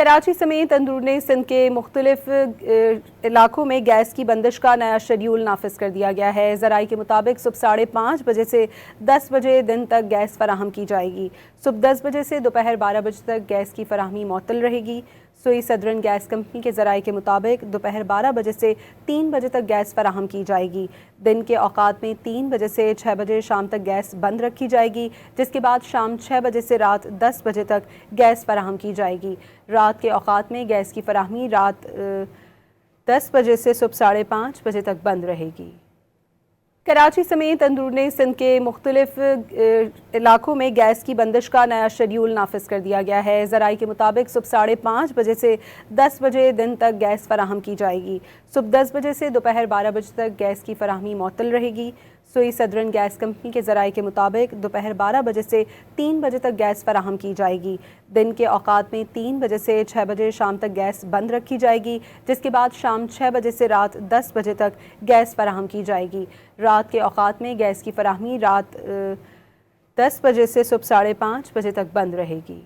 कराची समेत अंदरून सिंध के मुख्तलिफ इलाकों में गैस की बंदिश का नया शेड्यूल नाफिज कर दिया गया है। ज़राई के मुताबिक सुबह 5:30 बजे से 10 बजे दिन तक गैस फराहम की जाएगी। सुबह 10 बजे से दोपहर 12 बजे तक गैस की फराहमी मुअत्तल रहेगी। सोई सदरन गैस कंपनी के ज़राई के मुताबिक दोपहर 12 बजे से 3 बजे तक गैस फराहम की जाएगी। दिन के औकात में 3 बजे से 6 बजे शाम तक गैस बंद रखी जाएगी, जिसके बाद शाम 6 बजे से रात 10 बजे तक गैस फराहम की जाएगी। रात के औकात में गैस की फराहमी रात 10 बजे से सुबह 5:30 बजे तक बंद रहेगी। कराची समेत अंदरून सिंध के मुख्तलिफ इलाकों में गैस की बंदिश का नया शेड्यूल नाफिज कर दिया गया है। ज़राई के मुताबिक सुबह 5:30 बजे से 10 बजे दिन तक गैस फराहम की जाएगी। सुबह 10 बजे से दोपहर 12 बजे तक गैस की फराहमी मुअत्तल रहेगी। सोई सदरन गैस कंपनी के ज़राई के मुताबिक दोपहर 12 बजे से 3 बजे तक गैस फराहम की जाएगी। दिन के औकात में 3 बजे से 6 बजे शाम तक गैस बंद रखी जाएगी, जिसके बाद शाम 6 बजे से रात 10 बजे तक गैस फराहम की जाएगी। रात के औकात में गैस की फराहमी रात 10 बजे से सुबह 5:30 बजे तक बंद रहेगी।